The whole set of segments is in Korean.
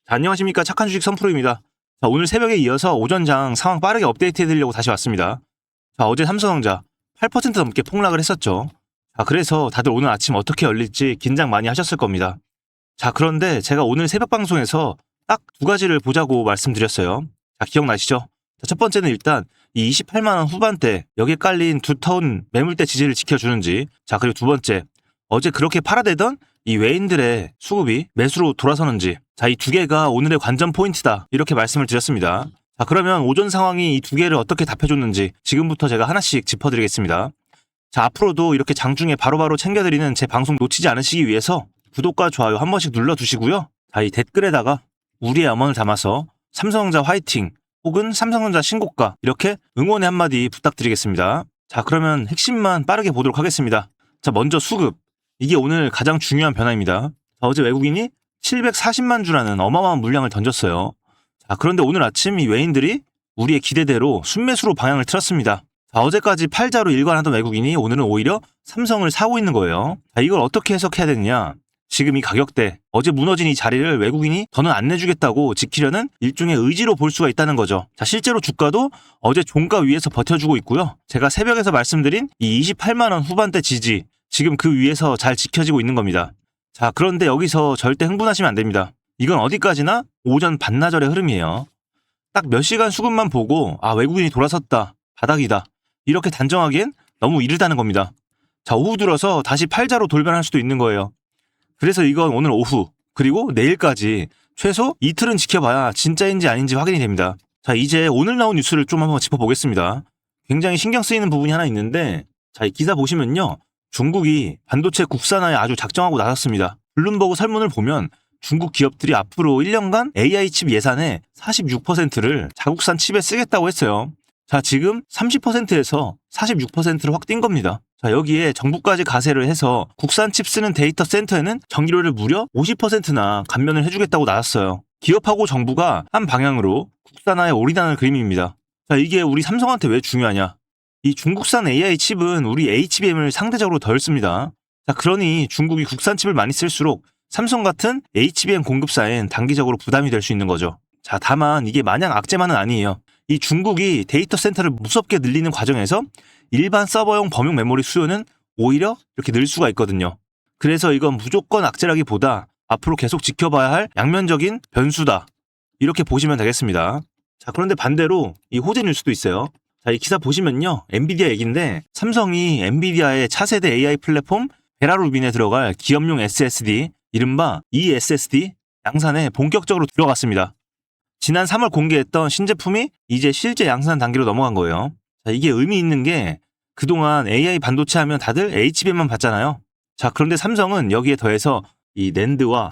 자, 안녕하십니까. 착한 주식 선프로입니다. 자, 오늘 새벽에 이어서 오전장 상황 빠르게 업데이트 해드리려고 다시 왔습니다. 자, 어제 삼성전자 8% 넘게 폭락을 했었죠. 자, 그래서 다들 오늘 아침 어떻게 열릴지 긴장 많이 하셨을 겁니다. 자, 그런데 제가 오늘 새벽 방송에서 딱 두 가지를 보자고 말씀드렸어요. 자, 기억나시죠? 자, 첫 번째는 일단 이 28만원 후반대 여기에 깔린 두터운 매물대 지지를 지켜주는지, 자, 그리고 두 번째, 어제 그렇게 팔아대던 이 외인들의 수급이 매수로 돌아서는지, 자, 이 두 개가 오늘의 관전 포인트다, 이렇게 말씀을 드렸습니다. 자, 그러면 오전 상황이 이 두 개를 어떻게 답해줬는지 지금부터 제가 하나씩 짚어드리겠습니다. 자, 앞으로도 이렇게 장중에 바로바로 챙겨드리는 제 방송 놓치지 않으시기 위해서 구독과 좋아요 한 번씩 눌러두시고요. 자, 이 댓글에다가 우리의 염원을 담아서 삼성전자 화이팅 혹은 삼성전자 신고가 이렇게 응원의 한마디 부탁드리겠습니다. 자, 그러면 핵심만 빠르게 보도록 하겠습니다. 자, 먼저 수급. 이게 오늘 가장 중요한 변화입니다. 자, 어제 외국인이 740만 주라는 어마어마한 물량을 던졌어요. 자, 그런데 오늘 아침 이 외인들이 우리의 기대대로 순매수로 방향을 틀었습니다. 자, 어제까지 팔자로 일관하던 외국인이 오늘은 오히려 삼성을 사고 있는 거예요. 자, 이걸 어떻게 해석해야 되느냐? 지금 이 가격대, 어제 무너진 이 자리를 외국인이 더는 안 내주겠다고 지키려는 일종의 의지로 볼 수가 있다는 거죠. 자, 실제로 주가도 어제 종가 위에서 버텨주고 있고요. 제가 새벽에서 말씀드린 이 28만원 후반대 지지, 지금 그 위에서 잘 지켜지고 있는 겁니다. 자, 그런데 여기서 절대 흥분하시면 안 됩니다. 이건 어디까지나 오전 반나절의 흐름이에요. 딱 몇 시간 수급만 보고 외국인이 돌아섰다, 바닥이다, 이렇게 단정하기엔 너무 이르다는 겁니다. 자, 오후 들어서 다시 팔자로 돌변할 수도 있는 거예요. 그래서 이건 오늘 오후 그리고 내일까지 최소 이틀은 지켜봐야 진짜인지 아닌지 확인이 됩니다. 자, 이제 오늘 나온 뉴스를 좀 한번 짚어보겠습니다. 굉장히 신경 쓰이는 부분이 하나 있는데, 자, 이 기사 보시면요, 중국이 반도체 국산화에 아주 작정하고 나섰습니다. 블룸버그 설문을 보면 중국 기업들이 앞으로 1년간 AI 칩 예산의 46%를 자국산 칩에 쓰겠다고 했어요. 자, 지금 30%에서 46%로 확 뛴 겁니다. 자, 여기에 정부까지 가세를 해서 국산 칩 쓰는 데이터 센터에는 전기료를 무려 50%나 감면을 해주겠다고 나왔어요. 기업하고 정부가 한 방향으로 국산화에 올인하는 그림입니다. 자, 이게 우리 삼성한테 왜 중요하냐? 이 중국산 AI 칩은 우리 HBM을 상대적으로 덜 씁니다. 자, 그러니 중국이 국산 칩을 많이 쓸수록 삼성 같은 HBM 공급사엔 단기적으로 부담이 될 수 있는 거죠. 자, 다만 이게 마냥 악재만은 아니에요. 이 중국이 데이터 센터를 무섭게 늘리는 과정에서 일반 서버용 범용 메모리 수요는 오히려 이렇게 늘 수가 있거든요. 그래서 이건 무조건 악재라기보다 앞으로 계속 지켜봐야 할 양면적인 변수다, 이렇게 보시면 되겠습니다. 자, 그런데 반대로 이 호재 뉴스도 있어요. 자, 이 기사 보시면요, 엔비디아 얘기인데, 삼성이 엔비디아의 차세대 AI 플랫폼 베라루빈에 들어갈 기업용 SSD, 이른바 eSSD 양산에 본격적으로 들어갔습니다. 지난 3월 공개했던 신제품이 이제 실제 양산 단계로 넘어간 거예요. 자, 이게 의미 있는 게 그동안 AI 반도체 하면 다들 HBM만 봤잖아요. 자, 그런데 삼성은 여기에 더해서 이 낸드와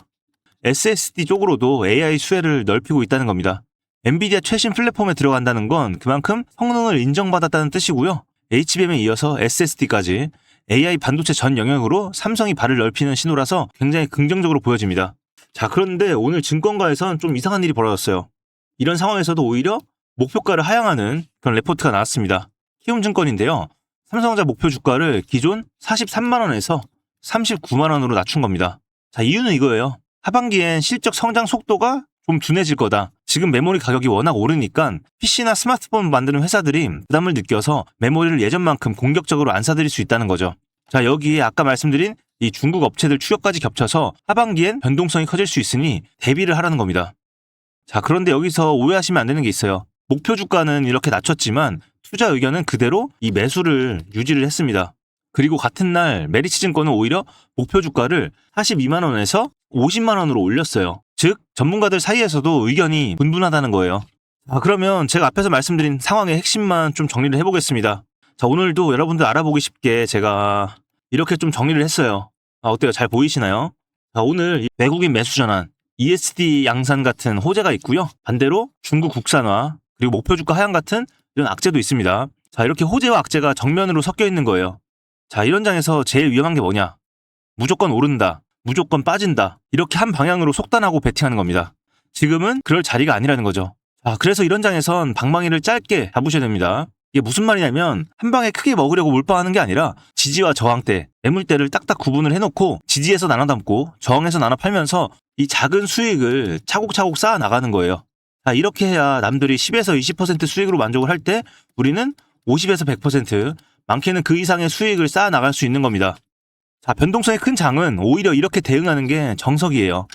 SSD 쪽으로도 AI 수혜를 넓히고 있다는 겁니다. 엔비디아 최신 플랫폼에 들어간다는 건 그만큼 성능을 인정받았다는 뜻이고요. HBM에 이어서 SSD까지 AI 반도체 전 영역으로 삼성이 발을 넓히는 신호라서 굉장히 긍정적으로 보여집니다. 자, 그런데 오늘 증권가에선 좀 이상한 일이 벌어졌어요. 이런 상황에서도 오히려 목표가를 하향하는 그런 레포트가 나왔습니다. 키움증권인데요, 삼성전자 목표 주가를 기존 43만원에서 39만원으로 낮춘 겁니다. 자, 이유는 이거예요. 하반기엔 실적 성장 속도가 좀 둔해질 거다. 지금 메모리 가격이 워낙 오르니까 PC나 스마트폰 만드는 회사들이 부담을 느껴서 메모리를 예전만큼 공격적으로 안 사들일 수 있다는 거죠. 자, 여기에 아까 말씀드린 이 중국 업체들 추격까지 겹쳐서 하반기엔 변동성이 커질 수 있으니 대비를 하라는 겁니다. 자, 그런데 여기서 오해하시면 안 되는 게 있어요. 목표 주가는 이렇게 낮췄지만 투자 의견은 그대로 이 매수를 유지를 했습니다. 그리고 같은 날 메리츠증권은 오히려 목표 주가를 42만원에서 50만원으로 올렸어요. 즉, 전문가들 사이에서도 의견이 분분하다는 거예요. 자, 그러면 제가 앞에서 말씀드린 상황의 핵심만 좀 정리를 해보겠습니다. 자, 오늘도 여러분들 알아보기 쉽게 제가 이렇게 좀 정리를 했어요. 어때요? 잘 보이시나요? 자, 오늘 외국인 매수 전환, ESD 양산 같은 호재가 있고요. 반대로 중국 국산화, 그리고 목표 주가 하향 같은 이런 악재도 있습니다. 자, 이렇게 호재와 악재가 정면으로 섞여 있는 거예요. 자, 이런 장에서 제일 위험한 게 뭐냐? 무조건 오른다, 무조건 빠진다, 이렇게 한 방향으로 속단하고 베팅하는 겁니다. 지금은 그럴 자리가 아니라는 거죠. 자, 그래서 이런 장에선 방망이를 짧게 잡으셔야 됩니다. 이게 무슨 말이냐면 한 방에 크게 먹으려고 몰빵하는 게 아니라 지지와 저항대, 매물대를 딱딱 구분을 해놓고 지지에서 나눠 담고 저항에서 나눠 팔면서 이 작은 수익을 차곡차곡 쌓아 나가는 거예요. 자, 이렇게 해야 남들이 10에서 20% 수익으로 만족을 할 때 우리는 50에서 100%, 많게는 그 이상의 수익을 쌓아 나갈 수 있는 겁니다. 자, 변동성이 큰 장은 오히려 이렇게 대응하는 게 정석이에요.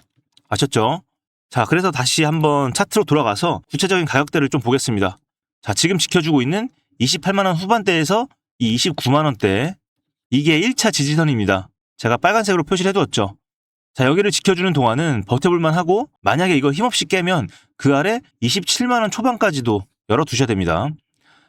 아셨죠? 자, 그래서 다시 한번 차트로 돌아가서 구체적인 가격대를 좀 보겠습니다. 자, 지금 지켜주고 있는 28만원 후반대에서 이 29만원대, 이게 1차 지지선입니다. 제가 빨간색으로 표시를 해두었죠. 자, 여기를 지켜주는 동안은 버텨볼만 하고, 만약에 이거 힘없이 깨면 그 아래 27만원 초반까지도 열어두셔야 됩니다.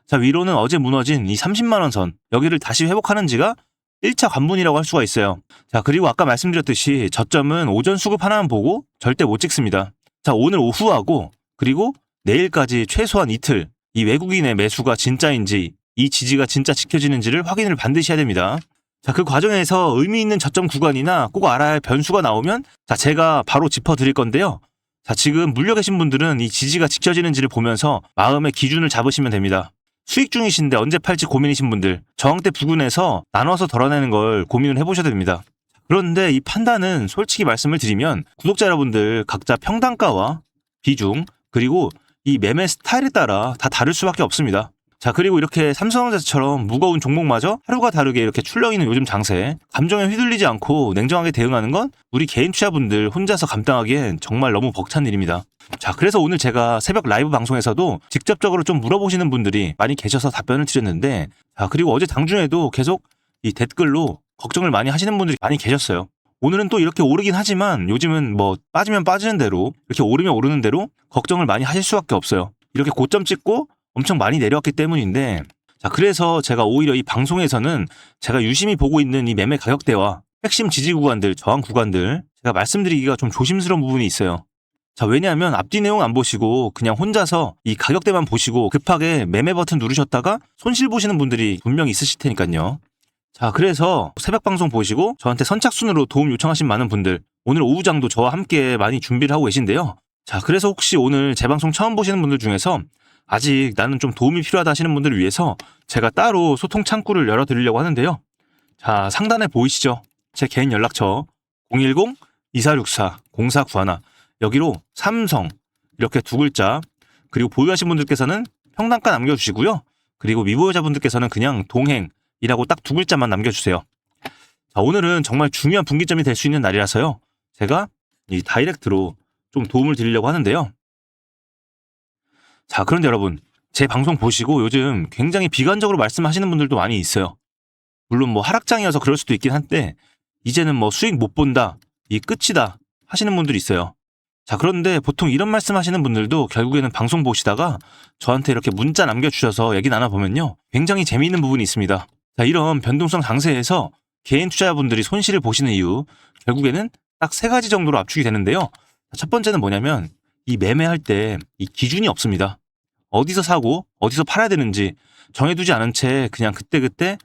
자, 위로는 어제 무너진 이 30만원 선, 여기를 다시 회복하는지가 1차 관문이라고 할 수가 있어요. 자, 그리고 아까 말씀드렸듯이 저점은 오전 수급 하나만 보고 절대 못 찍습니다. 자, 오늘 오후하고 그리고 내일까지 최소한 이틀, 이 외국인의 매수가 진짜인지, 이 지지가 진짜 지켜지는지를 확인을 반드시 해야 됩니다. 자, 그 과정에서 의미 있는 저점 구간이나 꼭 알아야 할 변수가 나오면 자, 제가 바로 짚어드릴 건데요. 자, 지금 물려 계신 분들은 이 지지가 지켜지는지를 보면서 마음의 기준을 잡으시면 됩니다. 수익 중이신데 언제 팔지 고민이신 분들, 저항대 부근에서 나눠서 덜어내는 걸 고민을 해보셔야 됩니다. 그런데 이 판단은 솔직히 말씀을 드리면 구독자 여러분들 각자 평단가와 비중, 그리고 이 매매 스타일에 따라 다 다를 수밖에 없습니다. 자, 그리고 이렇게 삼성전자처럼 무거운 종목마저 하루가 다르게 이렇게 출렁이는 요즘 장세, 감정에 휘둘리지 않고 냉정하게 대응하는 건 우리 개인 투자분들 혼자서 감당하기엔 정말 너무 벅찬 일입니다. 자, 그래서 오늘 제가 새벽 라이브 방송에서도 직접적으로 좀 물어보시는 분들이 많이 계셔서 답변을 드렸는데, 자, 그리고 어제 장중에도 계속 이 댓글로 걱정을 많이 하시는 분들이 많이 계셨어요. 오늘은 또 이렇게 오르긴 하지만 요즘은 뭐 빠지면 빠지는 대로, 이렇게 오르면 오르는 대로 걱정을 많이 하실 수밖에 없어요. 이렇게 고점 찍고 엄청 많이 내려왔기 때문인데, 자, 그래서 제가 오히려 이 방송에서는 제가 유심히 보고 있는 이 매매 가격대와 핵심 지지 구간들, 저항 구간들 제가 말씀드리기가 좀 조심스러운 부분이 있어요. 자, 왜냐하면 앞뒤 내용 안 보시고 그냥 혼자서 이 가격대만 보시고 급하게 매매 버튼 누르셨다가 손실 보시는 분들이 분명히 있으실 테니까요. 자, 그래서 새벽 방송 보시고 저한테 선착순으로 도움 요청하신 많은 분들, 오늘 오후장도 저와 함께 많이 준비를 하고 계신데요. 자, 그래서 혹시 오늘 제 방송 처음 보시는 분들 중에서 아직 나는 좀 도움이 필요하다 하시는 분들을 위해서 제가 따로 소통 창구를 열어드리려고 하는데요. 자, 상단에 보이시죠? 제 개인 연락처 010-2464-0491, 여기로 삼성 이렇게 두 글자, 그리고 보유하신 분들께서는 평단가 남겨주시고요. 그리고 미보유자분들께서는 그냥 동행이라고 딱 두 글자만 남겨주세요. 자, 오늘은 정말 중요한 분기점이 될 수 있는 날이라서요. 제가 이 다이렉트로 좀 도움을 드리려고 하는데요. 자, 그런데 여러분, 제 방송 보시고 요즘 굉장히 비관적으로 말씀하시는 분들도 많이 있어요. 물론 뭐 하락장이어서 그럴 수도 있긴 한데, 이제는 뭐 수익 못 본다, 이 끝이다 하시는 분들이 있어요. 자, 그런데 보통 이런 말씀하시는 분들도 결국에는 방송 보시다가 저한테 이렇게 문자 남겨주셔서 얘기 나눠보면요, 굉장히 재미있는 부분이 있습니다. 자, 이런 변동성 장세에서 개인 투자자분들이 손실을 보시는 이유, 결국에는 딱 세 가지 정도로 압축이 되는데요. 첫 번째는 뭐냐면 이 매매할 때 이 기준이 없습니다. 어디서 사고 어디서 팔아야 되는지 정해두지 않은 채 그냥 그때그때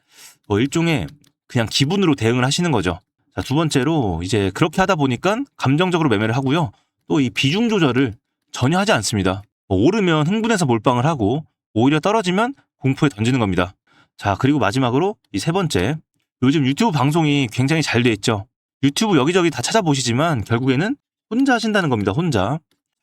뭐 일종의 그냥 기분으로 대응을 하시는 거죠. 자, 두 번째로 이제 그렇게 하다 보니까 감정적으로 매매를 하고요. 또 이 비중 조절을 전혀 하지 않습니다. 오르면 흥분해서 몰빵을 하고 오히려 떨어지면 공포에 던지는 겁니다. 자, 그리고 마지막으로 이 세 번째, 요즘 유튜브 방송이 굉장히 잘 돼 있죠. 유튜브 여기저기 다 찾아보시지만 결국에는 혼자 하신다는 겁니다. 혼자.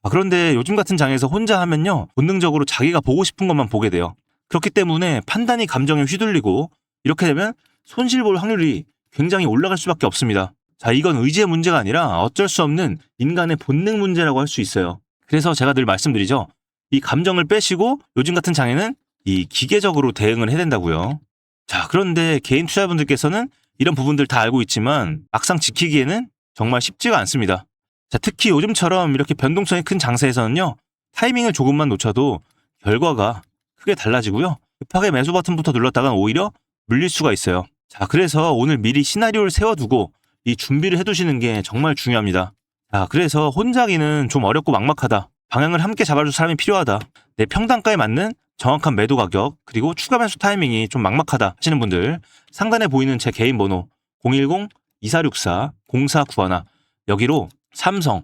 그런데 요즘 같은 장에서 혼자 하면요, 본능적으로 자기가 보고 싶은 것만 보게 돼요. 그렇기 때문에 판단이 감정에 휘둘리고 이렇게 되면 손실 볼 확률이 굉장히 올라갈 수밖에 없습니다. 자, 이건 의지의 문제가 아니라 어쩔 수 없는 인간의 본능 문제라고 할 수 있어요. 그래서 제가 늘 말씀드리죠. 이 감정을 빼시고 요즘 같은 장에는 이 기계적으로 대응을 해야 된다고요. 자, 그런데 개인 투자자분들께서는 이런 부분들 다 알고 있지만 막상 지키기에는 정말 쉽지가 않습니다. 자, 특히 요즘처럼 이렇게 변동성이 큰 장세에서는요, 타이밍을 조금만 놓쳐도 결과가 크게 달라지고요. 급하게 매수 버튼부터 눌렀다간 오히려 물릴 수가 있어요. 자, 그래서 오늘 미리 시나리오를 세워두고 이 준비를 해두시는 게 정말 중요합니다. 자, 그래서 혼자 하기는 좀 어렵고 막막하다, 방향을 함께 잡아줄 사람이 필요하다, 내 평단가에 맞는 정확한 매도 가격, 그리고 추가 매수 타이밍이 좀 막막하다 하시는 분들, 상단에 보이는 제 개인 번호 010-2464-0491, 여기로 삼성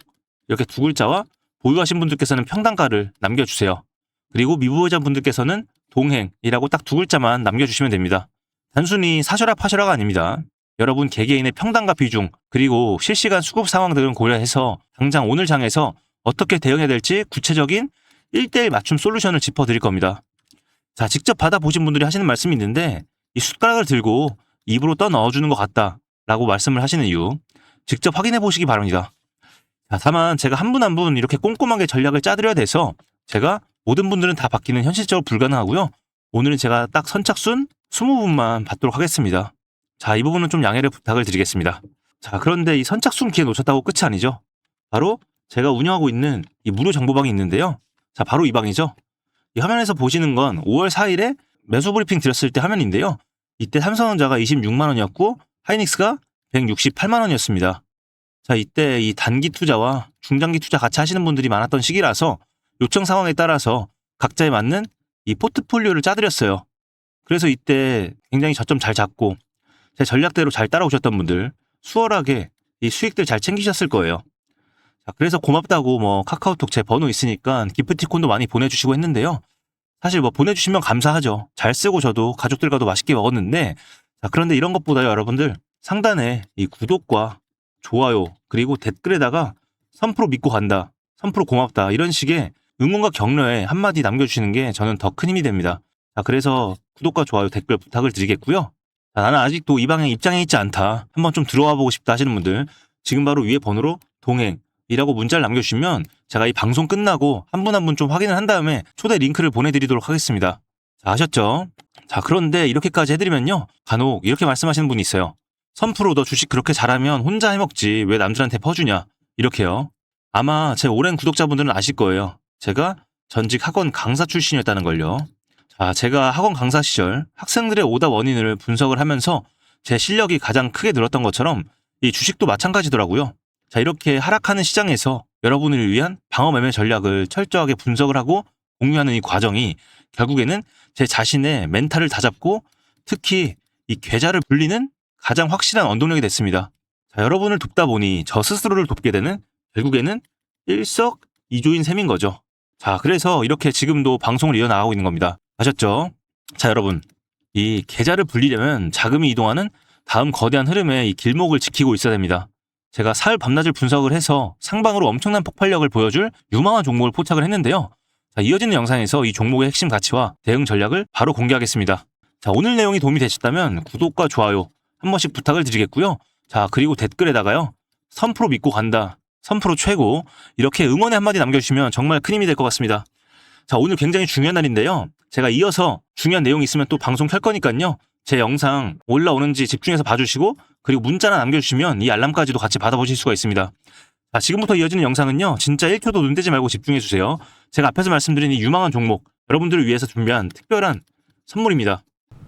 이렇게 두 글자와 보유하신 분들께서는 평단가를 남겨주세요. 그리고 미보유자 분들께서는 동행이라고 딱 두 글자만 남겨주시면 됩니다. 단순히 사셔라 파셔라가 아닙니다. 여러분 개개인의 평단과 비중 그리고 실시간 수급 상황 등을 고려해서 당장 오늘 장에서 어떻게 대응해야 될지 구체적인 1대1 맞춤 솔루션을 짚어드릴 겁니다. 자, 직접 받아보신 분들이 하시는 말씀이 있는데 이 숟가락을 들고 입으로 떠 넣어주는 것 같다 라고 말씀을 하시는 이유 직접 확인해 보시기 바랍니다. 자, 다만 제가 한 분 한 분 이렇게 꼼꼼하게 전략을 짜드려야 돼서 제가 모든 분들은 다 받기는 현실적으로 불가능하고요. 오늘은 제가 딱 선착순 20분만 받도록 하겠습니다. 자, 이 부분은 좀 양해를 부탁을 드리겠습니다. 자, 그런데 이 선착순 기회 놓쳤다고 끝이 아니죠. 바로 제가 운영하고 있는 이 무료 정보방이 있는데요. 자, 바로 이 방이죠. 이 화면에서 보시는 건 5월 4일에 매수 브리핑 드렸을 때 화면인데요. 이때 삼성전자가 26만 원이었고 하이닉스가 168만 원이었습니다. 자, 이때 이 단기 투자와 중장기 투자 같이 하시는 분들이 많았던 시기라서 요청 상황에 따라서 각자에 맞는 이 포트폴리오를 짜드렸어요. 그래서 이때 굉장히 저점 잘 잡고 제 전략대로 잘 따라오셨던 분들 수월하게 이 수익들 잘 챙기셨을 거예요. 자, 그래서 고맙다고 뭐 카카오톡 제 번호 있으니까 기프티콘도 많이 보내주시고 했는데요. 사실 뭐 보내주시면 감사하죠. 잘 쓰고 저도 가족들과도 맛있게 먹었는데 자, 그런데 이런 것보다요 여러분들 상단에 이 구독과 좋아요 그리고 댓글에다가 3% 믿고 간다 3% 고맙다 이런 식의 응원과 격려에 한마디 남겨주시는 게 저는 더 큰 힘이 됩니다. 자, 그래서 구독과 좋아요 댓글 부탁을 드리겠고요. 자, 나는 아직도 이 방에 입장해 있지 않다 한번 좀 들어와 보고 싶다 하시는 분들 지금 바로 위에 번호로 동행이라고 문자를 남겨주시면 제가 이 방송 끝나고 한 분 한 분 좀 확인을 한 다음에 초대 링크를 보내드리도록 하겠습니다. 자, 아셨죠? 자, 그런데 이렇게까지 해드리면요 간혹 이렇게 말씀하시는 분이 있어요. 선프로 너 주식 그렇게 잘하면 혼자 해먹지 왜 남들한테 퍼주냐 이렇게요. 아마 제 오랜 구독자분들은 아실 거예요. 제가 전직 학원 강사 출신이었다는 걸요. 자, 제가 학원 강사 시절 학생들의 오답 원인을 분석을 하면서 제 실력이 가장 크게 늘었던 것처럼 이 주식도 마찬가지더라고요. 자, 이렇게 하락하는 시장에서 여러분을 위한 방어 매매 전략을 철저하게 분석을 하고 공유하는 이 과정이 결국에는 제 자신의 멘탈을 다잡고 특히 이 계좌를 불리는 가장 확실한 원동력이 됐습니다. 자, 여러분을 돕다 보니 저 스스로를 돕게 되는 결국에는 일석이조인 셈인 거죠. 자, 그래서 이렇게 지금도 방송을 이어나가고 있는 겁니다. 아셨죠? 자, 여러분 이 계좌를 불리려면 자금이 이동하는 다음 거대한 흐름의 이 길목을 지키고 있어야 됩니다. 제가 사흘 밤낮을 분석을 해서 상방으로 엄청난 폭발력을 보여줄 유망한 종목을 포착을 했는데요. 자, 이어지는 영상에서 이 종목의 핵심 가치와 대응 전략을 바로 공개하겠습니다. 자, 오늘 내용이 도움이 되셨다면 구독과 좋아요 한 번씩 부탁을 드리겠고요. 자, 그리고 댓글에다가요 3% 믿고 간다 3% 최고 이렇게 응원의 한마디 남겨주시면 정말 큰 힘이 될 것 같습니다. 자, 오늘 굉장히 중요한 날인데요. 제가 이어서 중요한 내용이 있으면 또 방송 켤 거니까요. 제 영상 올라오는지 집중해서 봐주시고 그리고 문자나 남겨주시면 이 알람까지도 같이 받아보실 수가 있습니다. 자, 지금부터 이어지는 영상은요. 진짜 1초도 눈대지 말고 집중해주세요. 제가 앞에서 말씀드린 이 유망한 종목 여러분들을 위해서 준비한 특별한 선물입니다.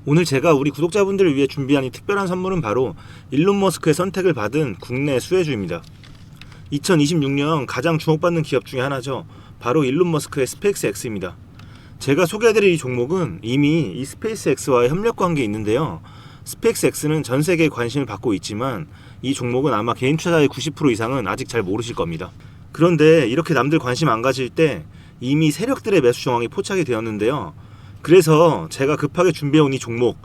오늘 제가 우리 구독자분들을 위해 준비한 이 특별한 선물은 바로 일론 머스크의 선택을 받은 국내 수혜주입니다. 2026년 가장 주목받는 기업 중에 하나죠. 바로 일론 머스크의 스페이스X입니다. 제가 소개해드릴 이 종목은 이미 이 스페이스X와의 협력 관계에 있는데요. 스페이스X는 전 세계에 관심을 받고 있지만 이 종목은 아마 개인 투자자의 90% 이상은 아직 잘 모르실 겁니다. 그런데 이렇게 남들 관심 안 가질 때 이미 세력들의 매수 정황이 포착이 되었는데요. 그래서 제가 급하게 준비해온 이 종목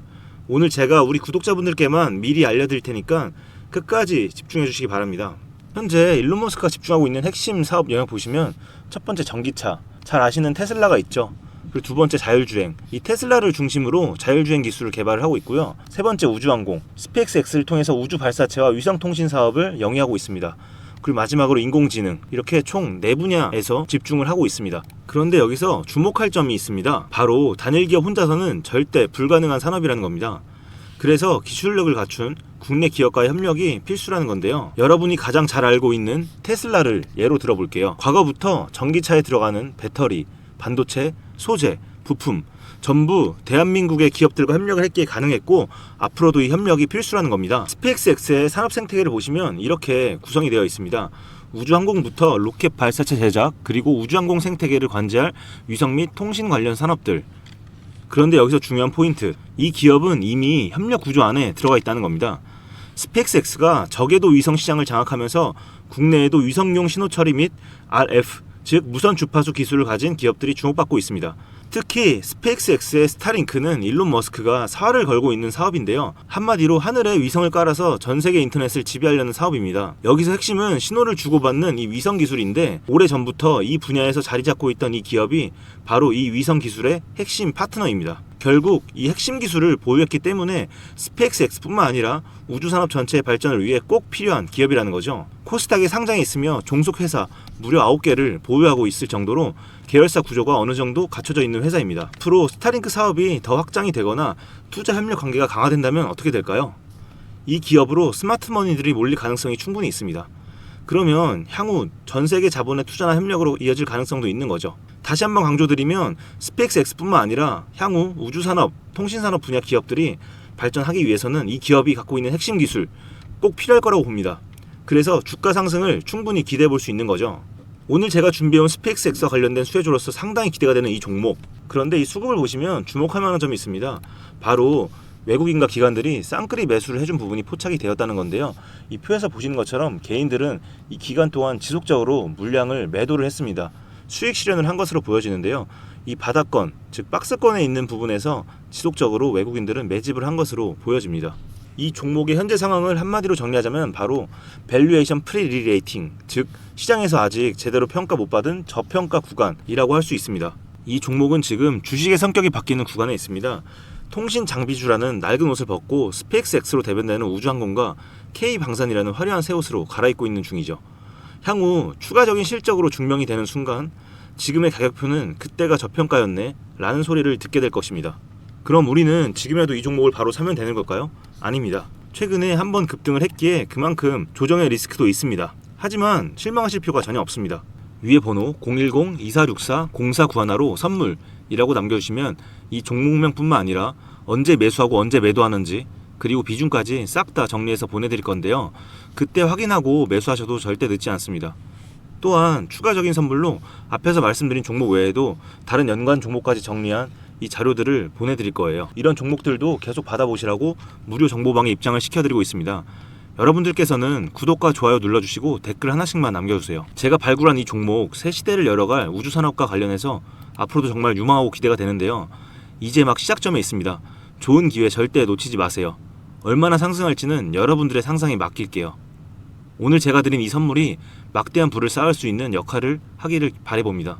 오늘 제가 우리 구독자분들께만 미리 알려드릴 테니까 끝까지 집중해 주시기 바랍니다. 현재 일론 머스크가 집중하고 있는 핵심 사업 영역 보시면 첫 번째 전기차, 잘 아시는 테슬라가 있죠. 그리고 두 번째 자율주행, 이 테슬라를 중심으로 자율주행 기술을 개발을 하고 있고요. 세 번째 우주항공, 스페이스X를 통해서 우주 발사체와 위성통신 사업을 영위하고 있습니다. 그리고 마지막으로 인공지능, 이렇게 총 4분야에서 집중을 하고 있습니다. 그런데 여기서 주목할 점이 있습니다. 바로 단일 기업 혼자서는 절대 불가능한 산업이라는 겁니다. 그래서 기술력을 갖춘 국내 기업과의 협력이 필수라는 건데요. 여러분이 가장 잘 알고 있는 테슬라를 예로 들어볼게요. 과거부터 전기차에 들어가는 배터리, 반도체, 소재, 부품 전부 대한민국의 기업들과 협력을 했기에 가능했고 앞으로도 이 협력이 필수라는 겁니다. 스페이스X의 산업 생태계를 보시면 이렇게 구성이 되어 있습니다. 우주항공부터 로켓 발사체 제작 그리고 우주항공 생태계를 관제할 위성 및 통신 관련 산업들. 그런데 여기서 중요한 포인트, 이 기업은 이미 협력 구조 안에 들어가 있다는 겁니다. 스페이스X가 저궤도 위성 시장을 장악하면서 국내에도 위성용 신호 처리 및 RF, 즉 무선 주파수 기술을 가진 기업들이 주목받고 있습니다. 특히 스페이스X의 스타링크는 일론 머스크가 사활을 걸고 있는 사업인데요. 한마디로 하늘에 위성을 깔아서 전 세계 인터넷을 지배하려는 사업입니다. 여기서 핵심은 신호를 주고받는 이 위성 기술인데, 오래전부터 이 분야에서 자리 잡고 있던 이 기업이 바로 이 위성 기술의 핵심 파트너입니다. 결국 이 핵심 기술을 보유했기 때문에 스페이스X뿐만 아니라 우주산업 전체의 발전을 위해 꼭 필요한 기업이라는 거죠. 코스닥에 상장해 있으며 종속회사 무려 9개를 보유하고 있을 정도로 계열사 구조가 어느 정도 갖춰져 있는 회사입니다. 앞으로 스타링크 사업이 더 확장이 되거나 투자 협력 관계가 강화된다면 어떻게 될까요? 이 기업으로 스마트머니들이 몰릴 가능성이 충분히 있습니다. 그러면 향후 전 세계 자본의 투자나 협력으로 이어질 가능성도 있는 거죠. 다시 한번 강조드리면 스페이스X뿐만 아니라 향후 우주산업, 통신산업 분야 기업들이 발전하기 위해서는 이 기업이 갖고 있는 핵심 기술 꼭 필요할 거라고 봅니다. 그래서 주가 상승을 충분히 기대해 볼 수 있는 거죠. 오늘 제가 준비해온 스페이스X와 관련된 수혜주로서 상당히 기대가 되는 이 종목. 그런데 이 수급을 보시면 주목할 만한 점이 있습니다. 바로 외국인과 기관들이 쌍끌이 매수를 해준 부분이 포착이 되었다는 건데요. 이 표에서 보시는 것처럼 개인들은 이 기간 동안 지속적으로 물량을 매도를 했습니다. 수익 실현을 한 것으로 보여지는데요. 이 바닥권, 즉 박스권에 있는 부분에서 지속적으로 외국인들은 매집을 한 것으로 보여집니다. 이 종목의 현재 상황을 한마디로 정리하자면 바로 밸류에이션 프리리레이팅, 즉 시장에서 아직 제대로 평가 못 받은 저평가 구간이라고 할 수 있습니다. 이 종목은 지금 주식의 성격이 바뀌는 구간에 있습니다. 통신 장비주라는 낡은 옷을 벗고 스페이스X로 대변되는 우주항공과 K방산이라는 화려한 새 옷으로 갈아입고 있는 중이죠. 향후 추가적인 실적으로 증명이 되는 순간 지금의 가격표는 그때가 저평가였네 라는 소리를 듣게 될 것입니다. 그럼 우리는 지금이라도 이 종목을 바로 사면 되는 걸까요? 아닙니다. 최근에 한번 급등을 했기에 그만큼 조정의 리스크도 있습니다. 하지만 실망하실 필요가 전혀 없습니다. 위에 번호 010-2464-0491로 선물이라고 남겨주시면 이 종목명뿐만 아니라 언제 매수하고 언제 매도하는지 그리고 비중까지 싹 다 정리해서 보내드릴 건데요. 그때 확인하고 매수하셔도 절대 늦지 않습니다. 또한 추가적인 선물로 앞에서 말씀드린 종목 외에도 다른 연관 종목까지 정리한 이 자료들을 보내드릴 거예요. 이런 종목들도 계속 받아보시라고 무료 정보방에 입장을 시켜드리고 있습니다. 여러분들께서는 구독과 좋아요 눌러주시고 댓글 하나씩만 남겨주세요. 제가 발굴한 이 종목 새 시대를 열어갈 우주산업과 관련해서 앞으로도 정말 유망하고 기대가 되는데요. 이제 막 시작점에 있습니다. 좋은 기회 절대 놓치지 마세요. 얼마나 상승할지는 여러분들의 상상에 맡길게요. 오늘 제가 드린 이 선물이 막대한 부를 쌓을 수 있는 역할을 하기를 바라봅니다.